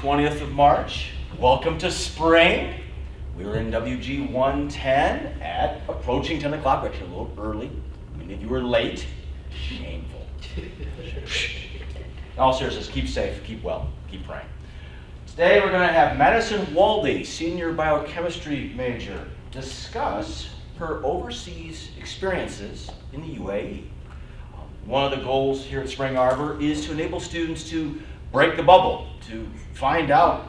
20th of March. Welcome to spring. We're in WG 110 at approaching 10 o'clock. We're actually a little early. Many of you were late. Shameful. In all seriousness, keep safe, keep well, keep praying. Today we're going to have Madison Waldy, senior biochemistry major, discuss her overseas experiences in the UAE. One of the goals here at Spring Arbor is to enable students to break the bubble, to find out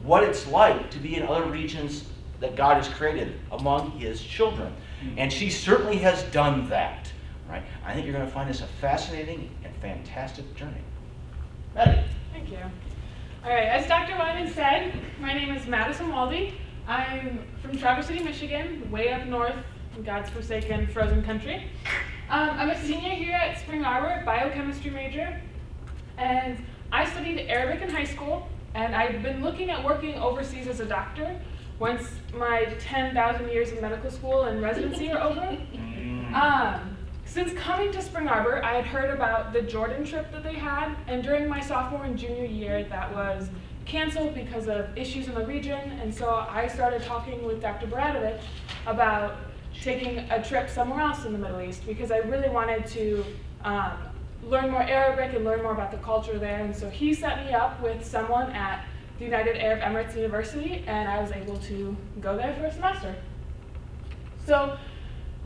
what it's like to be in other regions that God has created among His children. And she certainly has done that. Right? I think you're going to find this a fascinating and fantastic journey. Maddie. Thank you. All right, as Dr. Wyman said, my name is Madison Waldy. I'm from Traverse City, Michigan, way up north in God's forsaken frozen country. I'm a senior here at Spring Arbor, biochemistry major, and I studied Arabic in high school, and I've been looking at working overseas as a doctor once my 10,000 years of medical school and residency are over. Since coming to Spring Arbor, I had heard about the Jordan trip that they had, and during my sophomore and junior year, that was canceled because of issues in the region, and so I started talking with Dr. Baratovich about taking a trip somewhere else in the Middle East because I really wanted to learn more Arabic and learn more about the culture there, and so he set me up with someone at the United Arab Emirates University, and I was able to go there for a semester. So,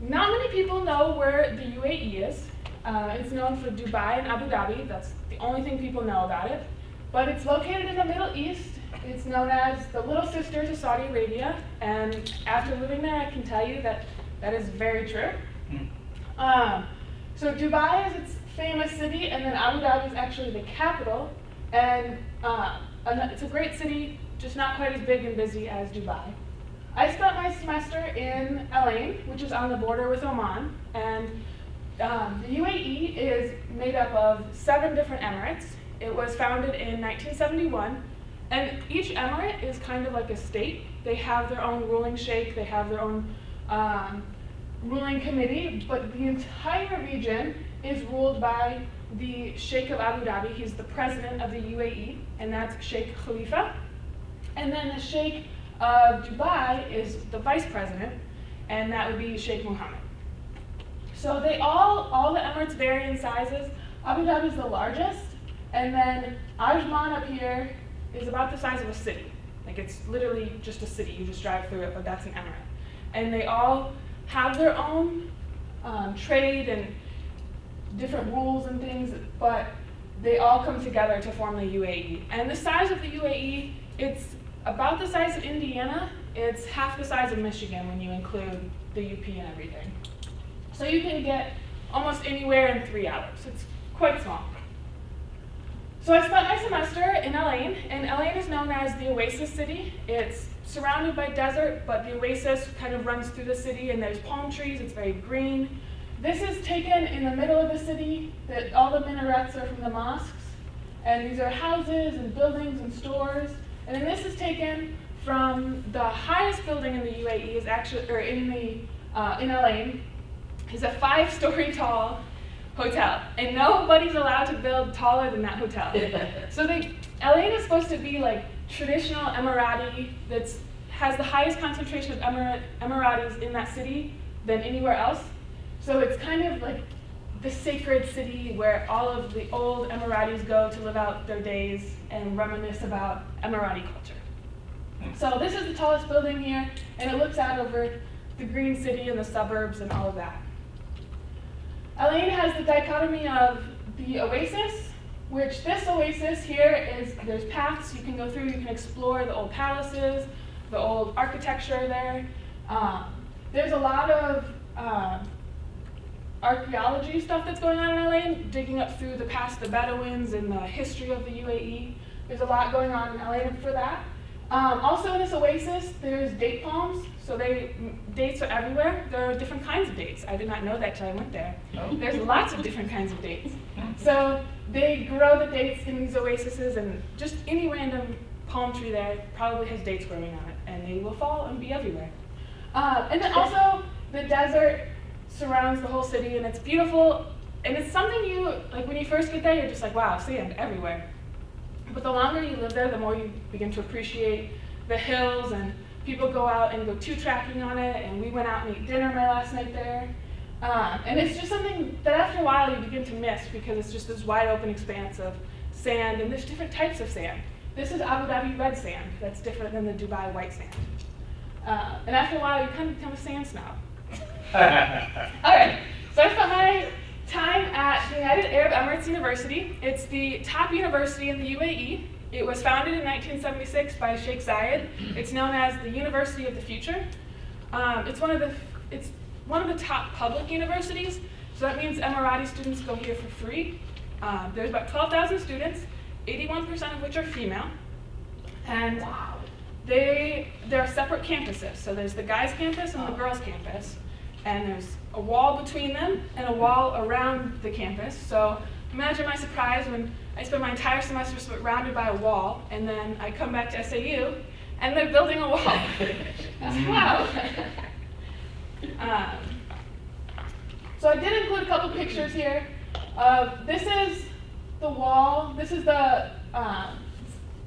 not many people know where the UAE is. It's known for Dubai and Abu Dhabi. That's the only thing people know about it. But it's located in the Middle East. It's known as the little sister to Saudi Arabia. And after living there, I can tell you that that is very true. So Dubai is its famous city, and then Abu Dhabi is actually the capital. And it's a great city, just not quite as big and busy as Dubai. I spent my semester in Al Ain, which is on the border with Oman, and the UAE is made up of 7 different emirates. It was founded in 1971, and each emirate is kind of like a state. They have their own ruling sheikh, they have their own ruling committee, but the entire region is ruled by the Sheikh of Abu Dhabi. He's the president of the UAE, and that's Sheikh Khalifa. And then the Sheikh of Dubai is the vice president, and that would be Sheikh Mohammed. So they all the emirates vary in sizes. Abu Dhabi is the largest, and then Ajman up here is about the size of a city. Like it's literally just a city, you just drive through it, but that's an emirate. And they all have their own trade and different rules and things, but they all come together to form the UAE. And the size of the UAE, it's about the size of Indiana. It's half the size of Michigan when you include the UP and everything. So you can get almost anywhere in 3 hours. It's quite small. So I spent my semester in Al Ain, and Al Ain is known as the Oasis City. It's surrounded by desert, but the oasis kind of runs through the city, and there's palm trees. It's very green. This is taken in the middle of the city. All the minarets are from the mosques, and these are houses and buildings and stores. And then this is taken from the highest building in the UAE is actually, or in Al Ain, is a 5-story tall hotel, and nobody's allowed to build taller than that hotel. So Al Ain is supposed to be like traditional Emirati that has the highest concentration of Emiratis in that city than anywhere else. So it's kind of like the sacred city where all of the old Emiratis go to live out their days and reminisce about Emirati culture. So this is the tallest building here, and it looks out over the green city and the suburbs and all of that. Al Ain has the dichotomy of the oasis, which this oasis here is, there's paths you can go through, you can explore the old palaces, the old architecture there. There's a lot of archaeology stuff that's going on in Al Ain, digging up through the past, the Bedouins and the history of the UAE. There's a lot going on in Al Ain for that. Also in this oasis, there's date palms. So dates are everywhere. There are different kinds of dates. I did not know that till I went there. Oh. There's lots of different kinds of dates. So they grow the dates in these oases, and just any random palm tree there probably has dates growing on it, and they will fall and be everywhere. And then also the desert surrounds the whole city, and it's beautiful, and it's something you, like when you first get there, you're just like, wow, sand everywhere. But the longer you live there, the more you begin to appreciate the hills, and people go out and go two-tracking on it, and we went out and ate dinner my last night there. And it's just something that after a while you begin to miss, because it's just this wide open expanse of sand, and there's different types of sand. This is Abu Dhabi red sand. That's different than the Dubai white sand. And after a while, you kind of become a sand snob. All right, so I spent my time at the United Arab Emirates University. It's the top university in the UAE. It was founded in 1976 by Sheikh Zayed. It's known as the University of the Future. It's one of the top public universities, so that means Emirati students go here for free. There's about 12,000 students, 81% of which are female, and there are separate campuses. So there's the guys' campus and the girls' campus, and there's a wall between them and a wall around the campus. So imagine my surprise when I spent my entire semester surrounded by a wall, and then I come back to SAU, and they're building a wall. Wow. So I did include a couple pictures here. This is the wall. This is the,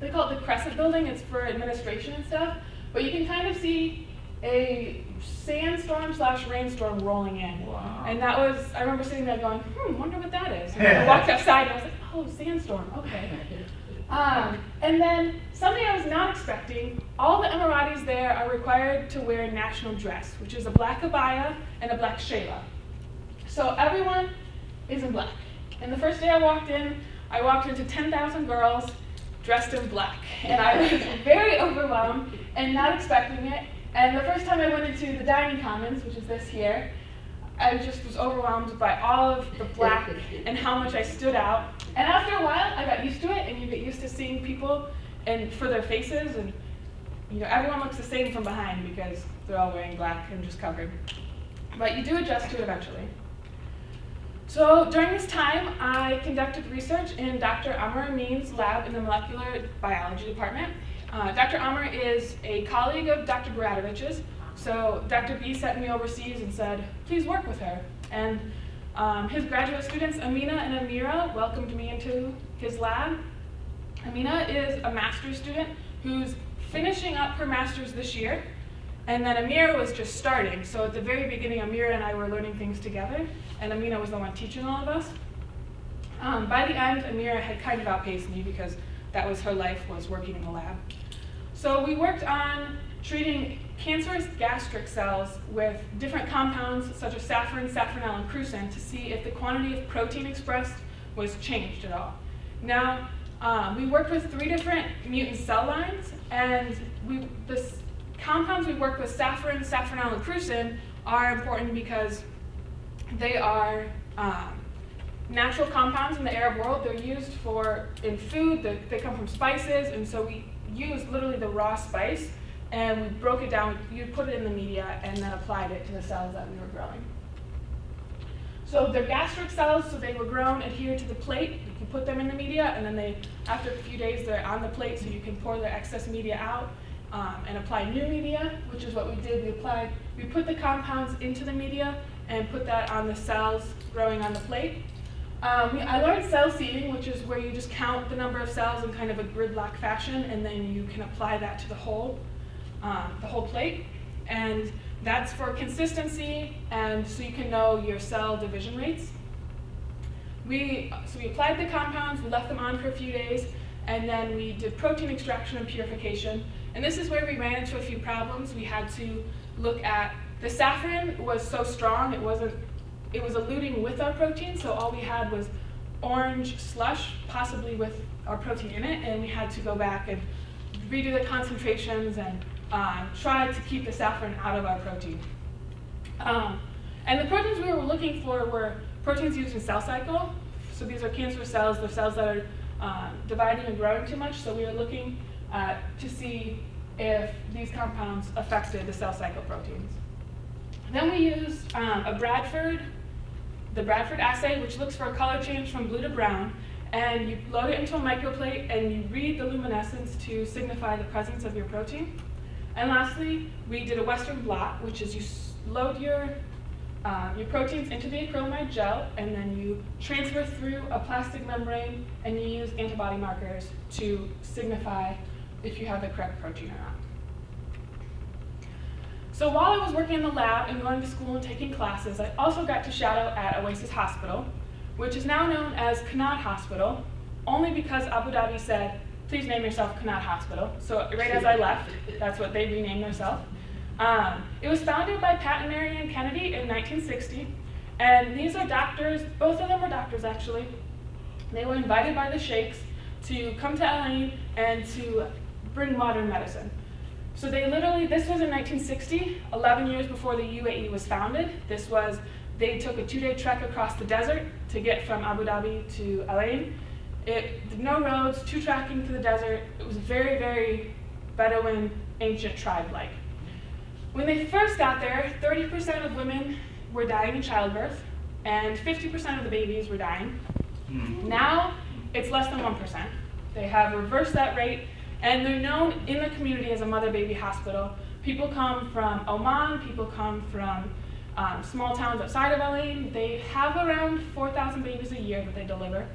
they call it the Crescent Building. It's for administration and stuff. But you can kind of see a sandstorm/rainstorm rolling in. Wow. And that was, I remember sitting there going, wonder what that is. And I walked outside and I was like, oh, sandstorm, okay. And then something I was not expecting, all the Emiratis there are required to wear national dress, which is a black abaya and a black shayla. So everyone is in black. And the first day I walked into 10,000 girls dressed in black. And I was very overwhelmed and not expecting it. And the first time I went into the dining commons, which is this here, I just was overwhelmed by all of the black and how much I stood out. And after a while, I got used to it, and you get used to seeing people and for their faces, and everyone looks the same from behind because they're all wearing black and just covered. But you do adjust to it eventually. So during this time, I conducted research in Dr. Amr Amin's lab in the molecular biology department. Dr. Amr is a colleague of Dr. Baratovich's. So Dr. B sent me overseas and said, please work with her. And his graduate students, Amina and Amira, welcomed me into his lab. Amina is a master's student who's finishing up her master's this year. And then Amira was just starting. So at the very beginning, Amira and I were learning things together, and Amina was the one teaching all of us. By the end, Amira had kind of outpaced me because that was her life, was working in the lab. So we worked on treating cancerous gastric cells with different compounds such as safran, safranel, and crucin to see if the quantity of protein expressed was changed at all. Now, we worked with 3 different mutant cell lines, and the compounds we worked with, safran, safranel, and crucin, are important because they are natural compounds in the Arab world. They're used in food, they come from spices, and so we used literally the raw spice, and we broke it down, you put it in the media, and then applied it to the cells that we were growing. So they're gastric cells, so they were grown adhered to the plate. You can put them in the media, and then after a few days, they're on the plate, so you can pour the excess media out and apply new media, which is what we did. We put the compounds into the media and put that on the cells growing on the plate. I learned cell seeding, which is where you just count the number of cells in kind of a gridlock fashion, and then you can apply that to the whole plate. And that's for consistency, and so you can know your cell division rates. So we applied the compounds, we left them on for a few days, and then we did protein extraction and purification. And this is where we ran into a few problems. We had to look at, the safran was so strong, it was eluting with our protein, so all we had was orange slush, possibly with our protein in it, and we had to go back and redo the concentrations and try to keep the safran out of our protein. And the proteins we were looking for were proteins used in cell cycle. So these are cancerous cells, they're cells that are dividing and growing too much, so we were looking to see if these compounds affected the cell cycle proteins. Then we used the Bradford assay, which looks for a color change from blue to brown, and you load it into a microplate and you read the luminescence to signify the presence of your protein. And lastly, we did a Western blot, which is you load your your proteins into the acrylamide gel, and then you transfer through a plastic membrane, and you use antibody markers to signify if you have the correct protein or not. So while I was working in the lab and going to school and taking classes, I also got to shadow at Oasis Hospital, which is now known as Kanat Hospital, only because Abu Dhabi said, please name yourself Kanat Hospital. So right as I left, that's what they renamed themselves. It was founded by Pat and Mary Ann Kennedy in 1960, and these are doctors, both of them were doctors actually. They were invited by the sheikhs to come to LA and to bring modern medicine. So they literally, this was in 1960, 11 years before the UAE was founded. They took a 2-day trek across the desert to get from Abu Dhabi to Al Ain. No roads, 2 tracking through the desert. It was very, very Bedouin, ancient tribe-like. When they first got there, 30% of women were dying in childbirth, and 50% of the babies were dying. Now, it's less than 1%. They have reversed that rate, and they're known in the community as a mother-baby hospital. People come from Oman, people come from small towns outside of LA. They have around 4,000 babies a year that they deliver.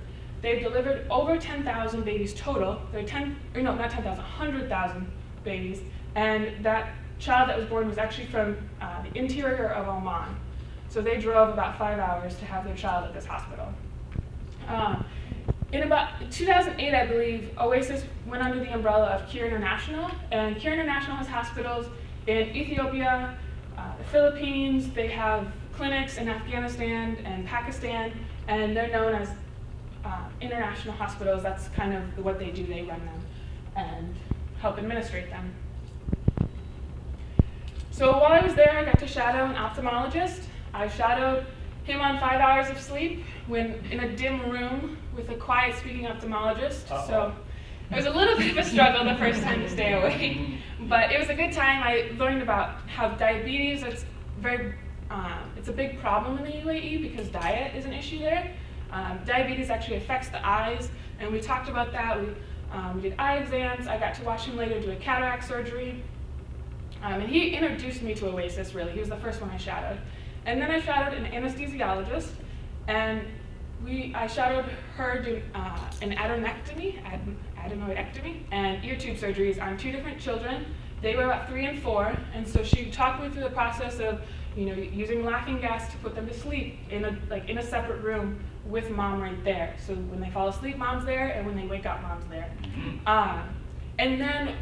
They've delivered over 10,000 babies total. They're 100,000 babies. And that child that was born was actually from the interior of Oman. So they drove about 5 hours to have their child at this hospital. In about 2008, I believe, Oasis went under the umbrella of Cure International, and Cure International has hospitals in Ethiopia, the Philippines. They have clinics in Afghanistan and Pakistan, and they're known as international hospitals. That's kind of what they do. They run them and help administrate them. So while I was there, I got to shadow an ophthalmologist. I shadowed him on 5 hours of sleep when in a dim room with a quiet speaking ophthalmologist. So it was a little bit of a struggle the first time to stay awake, but it was a good time. I learned about how diabetes, it's a big problem in the UAE because diet is an issue there. Diabetes actually affects the eyes, and we talked about that. We did eye exams. I got to watch him later do a cataract surgery. And he introduced me to Oasis, really. He was the first one I shadowed. And then I shadowed an anesthesiologist, and I shadowed her do an adenoidectomy and ear tube surgeries on 2 different children. They were about 3 and 4, and so she talked me through the process of, using laughing gas to put them to sleep in a separate room with mom right there. So when they fall asleep, mom's there, and when they wake up, mom's there. And then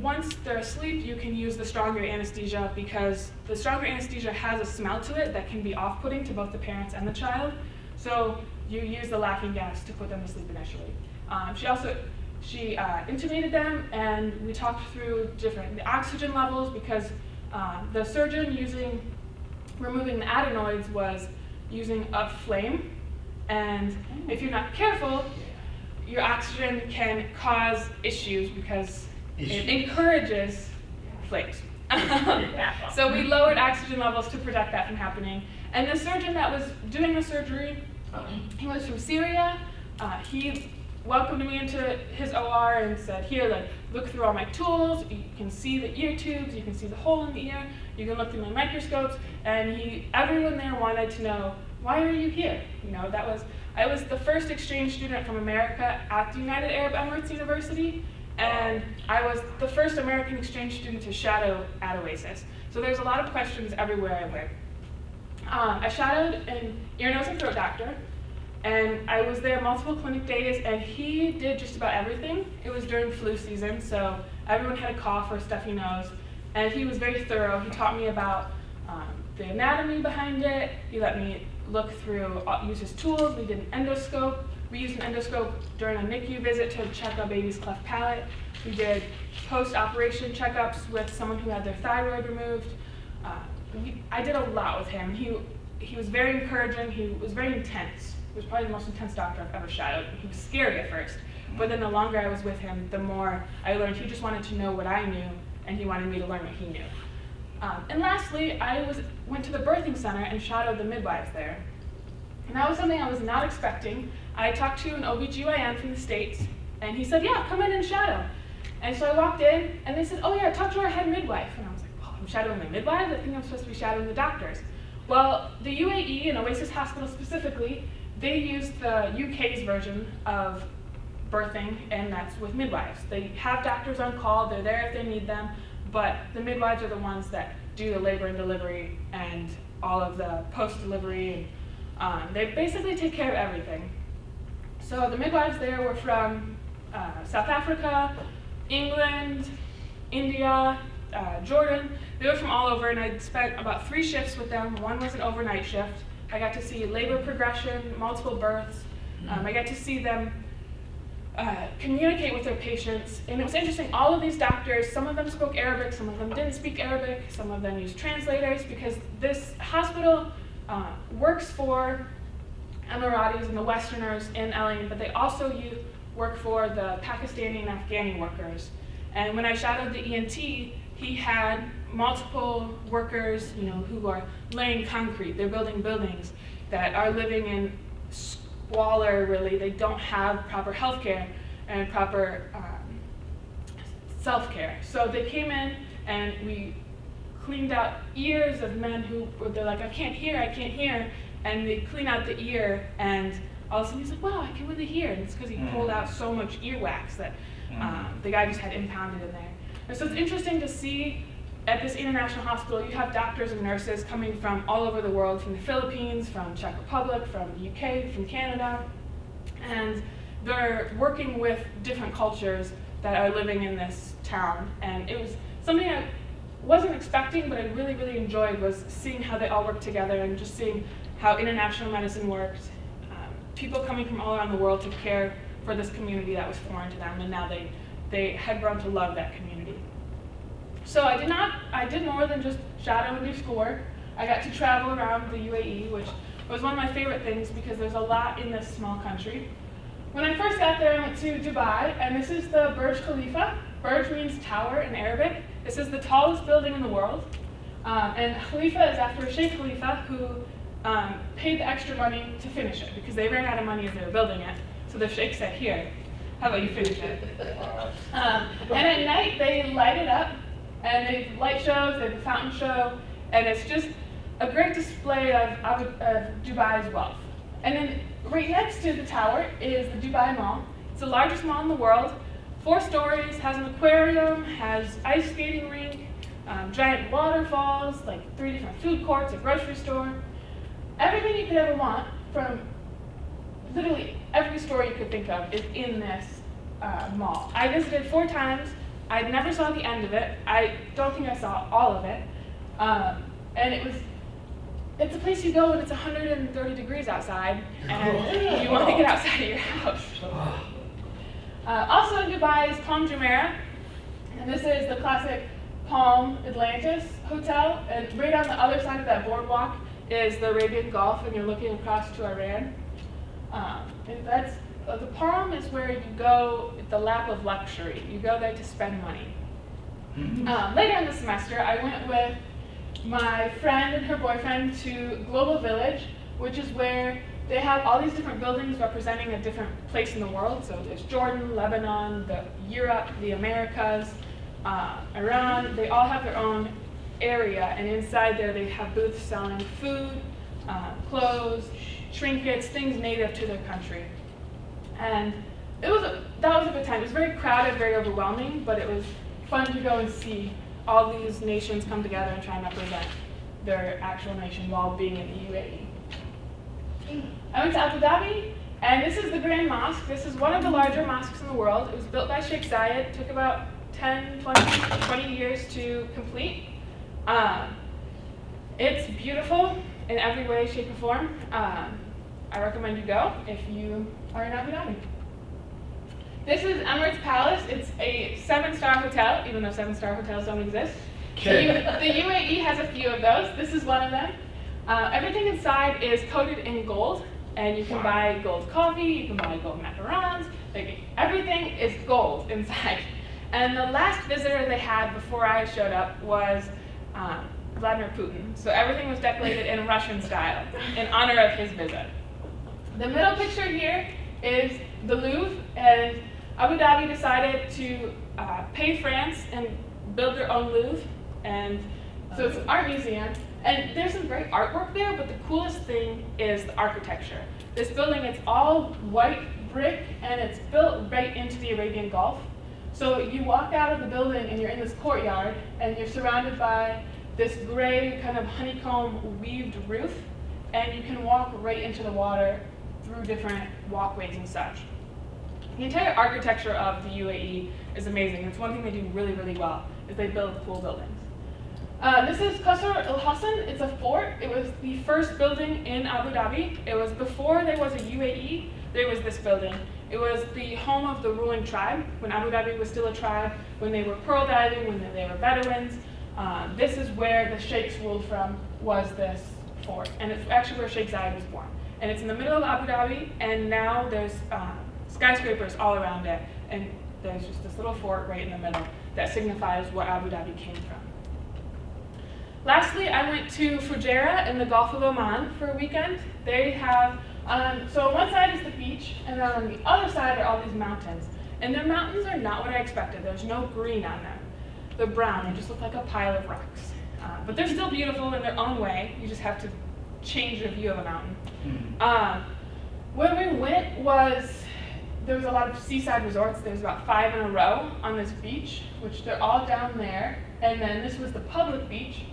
once they're asleep, you can use the stronger anesthesia because the stronger anesthesia has a smell to it that can be off-putting to both the parents and the child. So you use the laughing gas to put them to sleep initially. She intubated them, and we talked through the oxygen levels because the surgeon removing the adenoids was using a flame, and if you're not careful, your oxygen can cause issues because it encourages flames. So we lowered oxygen levels to protect that from happening. And the surgeon that was doing the surgery, he was from Syria. He welcomed me into his OR and said, here, look through all my tools. You can see the ear tubes. You can see the hole in the ear. You can look through my microscopes. And everyone there wanted to know, why are you here? I was the first exchange student from America at the United Arab Emirates University. And I was the first American exchange student to shadow at Oasis. So there's a lot of questions everywhere I went. I shadowed an ear, nose, and throat doctor, and I was there multiple clinic days, and he did just about everything. It was during flu season, so everyone had a cough or a stuffy nose, and he was very thorough. He taught me about the anatomy behind it. He let me look through, use his tools. We did an endoscope. We used an endoscope during a NICU visit to check a baby's cleft palate. We did post-operation checkups with someone who had their thyroid removed. I did a lot with him. He was very encouraging. He was very intense. He was probably the most intense doctor I've ever shadowed. He was scary at first, but then the longer I was with him, the more I learned. He just wanted to know what I knew, and he wanted me to learn what he knew. And lastly, I went to the birthing center and shadowed the midwives there. And that was something I was not expecting. I talked to an OBGYN from the States, and he said, yeah, come in and shadow. And so I walked in, and they said, oh yeah, talk to our head midwife. And I was like, well, I'm shadowing the midwives? I think I'm supposed to be shadowing the doctors. Well, the UAE and Oasis Hospital specifically, they use the UK's version of birthing, and that's with midwives. They have doctors on call, they're there if they need them, but the midwives are the ones that do the labor and delivery and all of the post-delivery, and they basically take care of everything. So the midwives there were from South Africa, England, India, Jordan. They were from all over, and I spent about 3 shifts with them. One was an overnight shift. I got to see labor progression, multiple births. I got to see them communicate with their patients, and it was interesting. All of these doctors, some of them spoke Arabic, some of them didn't speak Arabic, some of them used translators, because this hospital works for Emiratis and the Westerners in El Ain, but they also work for the Pakistani and Afghani workers. And when I shadowed the ENT, he had multiple workers, who are laying concrete. They're building buildings that are living in squalor, really. They don't have proper health care and proper self-care. So they came in and we cleaned out ears of men they're like, I can't hear. And they clean out the ear, and all of a sudden he's like, wow, I can really hear. And it's because he pulled out so much earwax that the guy just had impounded in there. And so it's interesting to see at this international hospital, you have doctors and nurses coming from all over the world, from the Philippines, from Czech Republic, from the UK, from Canada, and they're working with different cultures that are living in this town. And it was something I wasn't expecting, but I really, really enjoyed, was seeing how they all work together and just seeing how international medicine works. People coming from all around the world to care for this community that was foreign to them, and now they had grown to love that community. So I did more than just shadow and do schoolwork. I got to travel around the UAE, which was one of my favorite things because there's a lot in this small country. When I first got there, I went to Dubai, and this is the Burj Khalifa. Burj means tower in Arabic. This is the tallest building in the world. And Khalifa is after Sheikh Khalifa, who paid the extra money to finish it because they ran out of money as they were building it. So the Sheikh said, here, how about you finish it? And at night, they light it up, and they have light shows, they have a fountain show, and it's just a great display of Dubai's wealth. And then right next to the tower is the Dubai Mall. It's the largest mall in the world, 4 stories, has an aquarium, has ice skating rink, giant waterfalls, like 3 different food courts, a grocery store. Everything you could ever want from literally every store you could think of is in this mall. I visited 4 times. I never saw the end of it. I don't think I saw all of it. And it's a place you go when it's 130 degrees outside and you want to get outside of your house. Also in Dubai is Palm Jumeirah, and this is the classic Palm Atlantis Hotel, and right on the other side of that boardwalk is the Arabian Gulf, and you're looking across to Iran. And that's the Palm is where you go, the lap of luxury. You go there to spend money. Later in the semester, I went with my friend and her boyfriend to Global Village, which is where they have all these different buildings representing a different place in the world. So there's Jordan, Lebanon, Europe, the Americas, Iran. They all have their own area, and inside there they have booths selling food, clothes, trinkets, things native to their country. And that was a good time. It was very crowded, very overwhelming, but it was fun to go and see all these nations come together and try and represent their actual nation while being in the UAE. I went to Abu Dhabi, and this is the Grand Mosque. This is one of the larger mosques in the world. It was built by Sheikh Zayed. It took about 20 years to complete. It's beautiful in every way, shape, or form. I recommend you go if you are in Abu Dhabi. This is Emirates Palace. It's a 7-star hotel, even though 7-star hotels don't exist. The UAE has a few of those. This is one of them. Everything inside is coated in gold, and you can buy gold coffee, you can buy gold macarons, like everything is gold inside. And the last visitor they had before I showed up was Vladimir Putin. So everything was decorated in Russian style in honor of his visit. The middle picture here is the Louvre, and Abu Dhabi decided to pay France and build their own Louvre. And so it's an art museum, And there's some great artwork there, but the coolest thing is the architecture. This building, it's all white brick, and it's built right into the Arabian Gulf. So you walk out of the building and you're in this courtyard, and you're surrounded by this gray kind of honeycomb weaved roof, and you can walk right into the water through different walkways and such. The entire architecture of the UAE is amazing. It's one thing they do really, really well, is they build cool buildings. This is Qasr Al Hassan. It's a fort. It was the first building in Abu Dhabi. It was before there was a UAE, there was this building. It was the home of the ruling tribe, when Abu Dhabi was still a tribe, when they were pearl diving, when they were Bedouins. This is where the sheikhs ruled from, was this fort. And it's actually where Sheikh Zayed was born. And it's in the middle of Abu Dhabi, and now there's skyscrapers all around it. And there's just this little fort right in the middle that signifies where Abu Dhabi came from. Lastly, I went to Fujairah in the Gulf of Oman for a weekend. They have, so on one side is the beach, and then on the other side are all these mountains. And their mountains are not what I expected. There's no green on them. They're brown. They just look like a pile of rocks. But they're still beautiful in their own way. You just have to change the view of a mountain. Where we went there was a lot of seaside resorts. There's about 5 in a row on this beach, which they're all down there. And then this was the public beach.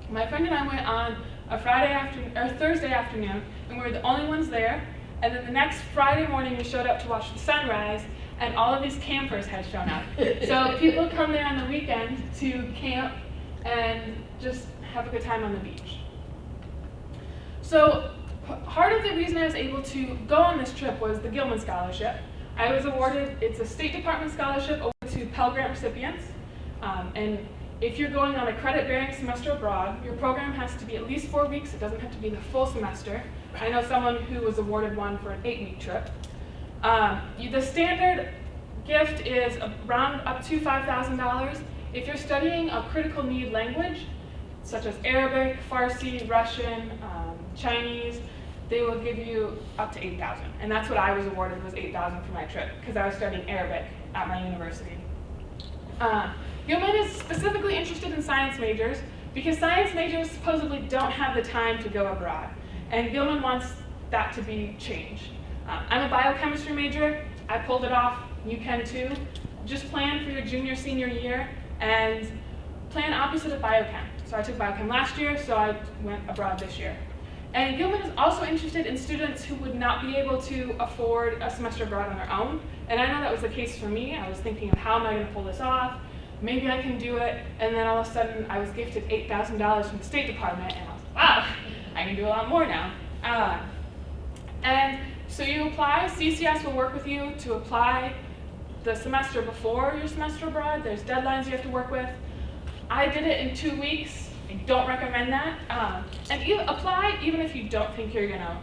My friend and I went on a Thursday afternoon, and we were the only ones there. And then the next Friday morning, we showed up to watch the sunrise, and all of these campers had shown up. So people come there on the weekend to camp and just have a good time on the beach. So part of the reason I was able to go on this trip was the Gilman Scholarship. I was awarded, it's a State Department scholarship awarded to Pell Grant recipients. And if you're going on a credit-bearing semester abroad, your program has to be at least 4 weeks. It doesn't have to be the full semester. I know someone who was awarded one for an 8-week trip. The standard gift is around up to $5,000. If you're studying a critical need language, such as Arabic, Farsi, Russian, Chinese, they will give you up to $8,000. And that's what I was awarded, was $8,000 for my trip, because I was studying Arabic at my university. Gilman is specifically interested in science majors because science majors supposedly don't have the time to go abroad. And Gilman wants that to be changed. I'm a biochemistry major. I pulled it off. You can too. Just plan for your junior, senior year and plan opposite of biochem. So I took biochem last year, so I went abroad this year. And Gilman is also interested in students who would not be able to afford a semester abroad on their own. And I know that was the case for me. I was thinking of how am I going to pull this off? Maybe I can do it. And then all of a sudden, I was gifted $8,000 from the State Department, and I was like, wow, I can do a lot more now. And so you apply. CCS will work with you to apply the semester before your semester abroad. There's deadlines you have to work with. I did it in 2 weeks. I don't recommend that. And apply even if you don't think you're going to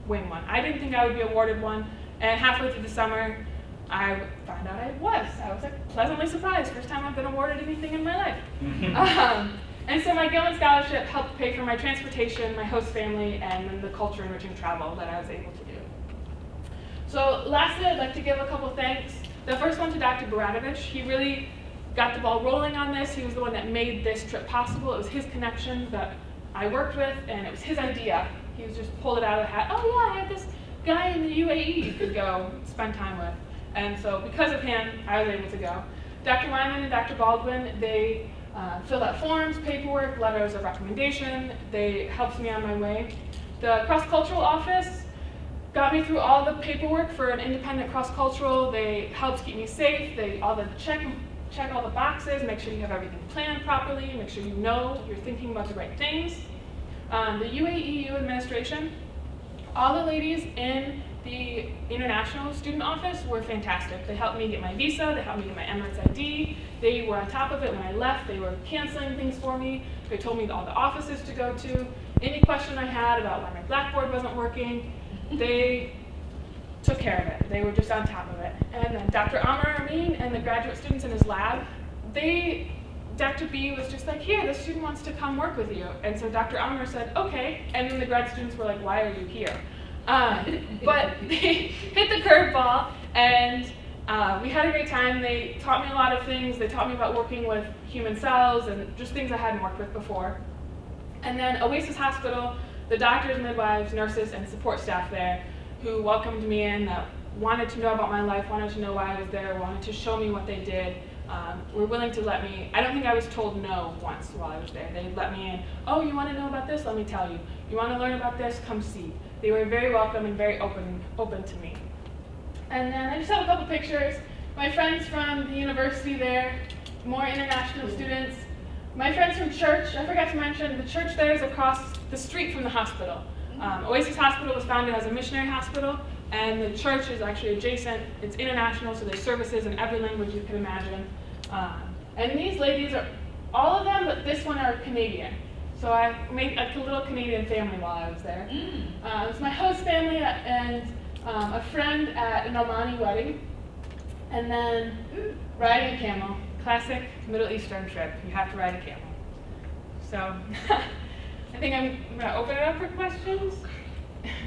win one. I didn't think I would be awarded one, and halfway through the summer, I found out I was. I was like pleasantly surprised. First time I've been awarded anything in my life. And so my Gilman Scholarship helped pay for my transportation, my host family, and then the culture enriching travel that I was able to do. So lastly, I'd like to give a couple thanks. The first one to Dr. Baratovich. He really got the ball rolling on this. He was the one that made this trip possible. It was his connections that I worked with, and it was his idea. He was just pulled it out of the hat. Oh yeah, I have this guy in the UAE you could go spend time with. And so because of him, I was able to go. Dr. Wyman and Dr. Baldwin, they filled out forms, paperwork, letters of recommendation. They helped me on my way. The cross-cultural office got me through all the paperwork for an independent cross-cultural. They helped keep me safe. They check all the boxes, make sure you have everything planned properly, make sure you know you're thinking about the right things. The UAEU administration, all the ladies in the international student office were fantastic. They helped me get my visa, they helped me get my Emirates ID. They were on top of it when I left. They were canceling things for me. They told me all the offices to go to. Any question I had about why my Blackboard wasn't working, they took care of it. They were just on top of it. And then Dr. Amr Amin and the graduate students in his lab, Dr. B was just like, here, this student wants to come work with you. And so Dr. Amr said, okay. And then the grad students were like, why are you here? But they hit the curveball, and we had a great time. They taught me a lot of things. They taught me about working with human cells and just things I hadn't worked with before. And then Oasis Hospital, the doctors, midwives, nurses, and support staff there who welcomed me in, that wanted to know about my life, wanted to know why I was there, wanted to show me what they did, were willing to let me. I don't think I was told no once while I was there. They let me in. Oh, you want to know about this? Let me tell you. You want to learn about this? Come see. They were very welcome and very open to me. And then I just have a couple pictures. My friends from the university there, more international students. My friends from church, I forgot to mention, the church there is across the street from the hospital. Oasis Hospital was founded as a missionary hospital, and the church is actually adjacent. It's international, so there's services in every language you can imagine. And these ladies are, all of them, but this one are Canadian. So I made a little Canadian family while I was there. It's my host family and a friend at an Omani wedding. And then riding a camel. Classic Middle Eastern trip. You have to ride a camel. So I think I'm going to open it up for questions.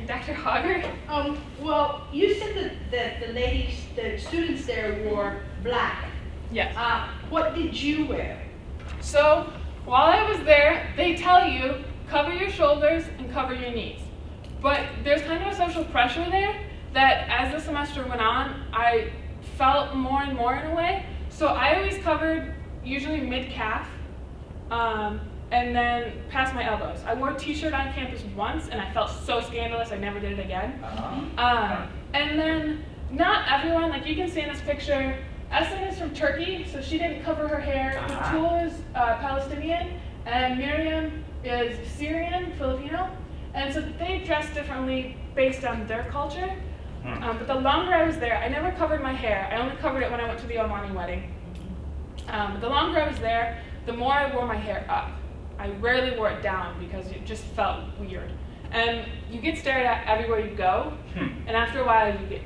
Dr. Hogger? Well, you said that the students there wore black. Yes. What did you wear? So while I was there, they tell you cover your shoulders and cover your knees. But there's kind of a social pressure there that as the semester went on, I felt more and more in a way. So I always covered usually mid-calf and then past my elbows. I wore a t-shirt on campus once and I felt so scandalous I never did it again. And then not everyone, like you can see in this picture, Essen is from Turkey, so she didn't cover her hair. Batul is Palestinian, and Miriam is Syrian, Filipino. And so they dress differently based on their culture. But the longer I was there, I never covered my hair. I only covered it when I went to the Omani wedding. The longer I was there, the more I wore my hair up. I rarely wore it down because it just felt weird. And you get stared at everywhere you go, and after a while you get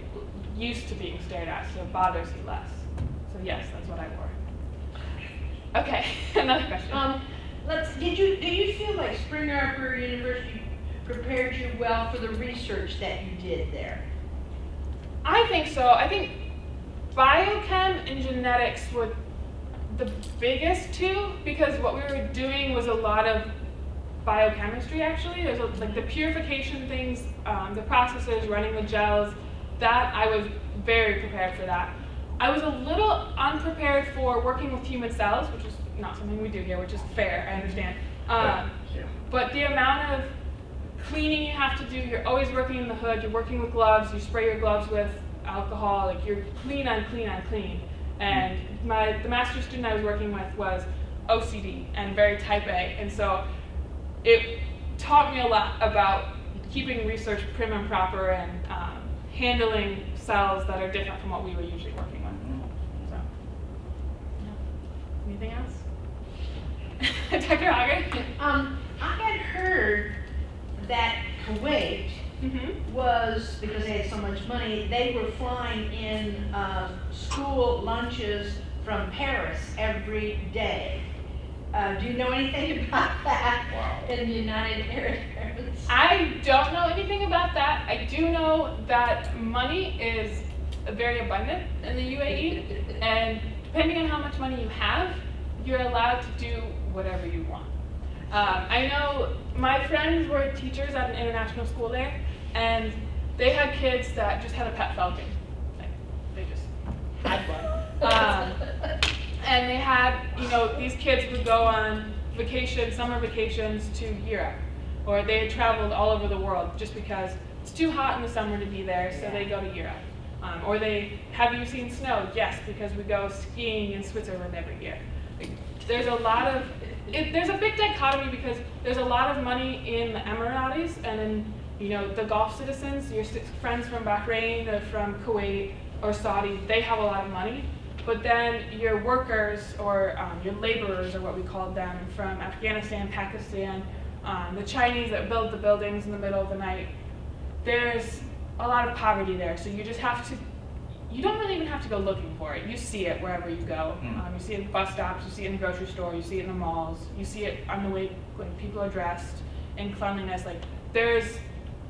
used to being stared at, so it bothers you less. So yes, that's what I wore. Okay, another question. Do you feel like Spring Arbor University prepared you well for the research that you did there? I think so. I think biochem and genetics were the biggest two because what we were doing was a lot of biochemistry actually. There's like the purification things, the processes, running the gels, that I was very prepared for that. I was a little unprepared for working with human cells, which is not something we do here, which is fair, I understand. But the amount of cleaning you have to do, you're always working in the hood, you're working with gloves, you spray your gloves with alcohol, like you're clean on clean on clean. And the master's student I was working with was OCD and very type A, and so it taught me a lot about keeping research prim and proper and handling cells that are different from what we were usually working with. So, yeah. Anything else? Dr. Hager? I had heard that Kuwait was, because they had so much money, they were flying in school lunches from Paris every day. Do you know anything about that in the United Arab Emirates? I don't know anything about that. I do know that money is very abundant in the UAE, and depending on how much money you have, you're allowed to do whatever you want. I know my friends were teachers at an international school there, and they had kids that just had a pet falcon. Like, they just had one. And they had, these kids would go on vacation, summer vacations to Europe, or they had traveled all over the world just because it's too hot in the summer to be there, so they go to Europe. Or have you seen snow? Yes, because we go skiing in Switzerland every year. There's there's a big dichotomy because there's a lot of money in the Emiratis and in the Gulf citizens. Your friends from Bahrain or from Kuwait or Saudi, they have a lot of money. But then your workers or your laborers, or what we called them, from Afghanistan, Pakistan, the Chinese that build the buildings in the middle of the night, there's a lot of poverty there. So you just have to, you don't really even have to go looking for it. You see it wherever you go. You see it at bus stops, you see it in the grocery store, you see it in the malls, you see it on the way when people are dressed, in cleanliness. Like there's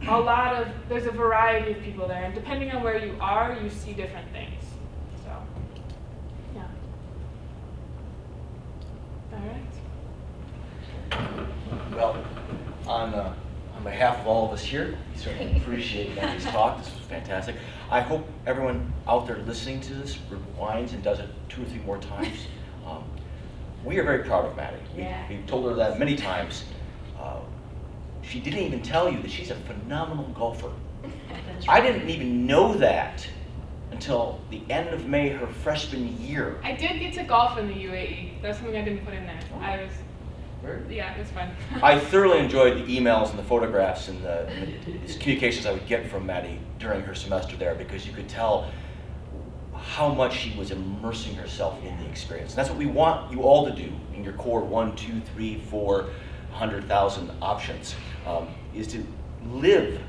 a variety of people there, and depending on where you are, you see different things. So, yeah. All right. Well, on behalf of all of us here, we certainly appreciate Maddie's talk. This was fantastic. I hope everyone out there listening to this rewinds and does it 2 or 3 more times. We are very proud of Maddie. Yeah. We've told her that many times. She didn't even tell you that she's a phenomenal golfer. That's I right. didn't even know that until the end of May, her freshman year. I did get to golf in the UAE. That's something I didn't put in there. Yeah, it was fun. I thoroughly enjoyed the emails and the photographs and the communications I would get from Maddie during her semester there, because you could tell how much she was immersing herself in the experience. And that's what we want you all to do in your core 1, 2, 3, 4, 100,000 options, is to live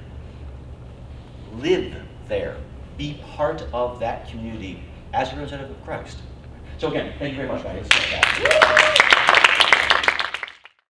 there. Be part of that community as a representative of Christ. So again, thank you very much, Maddie.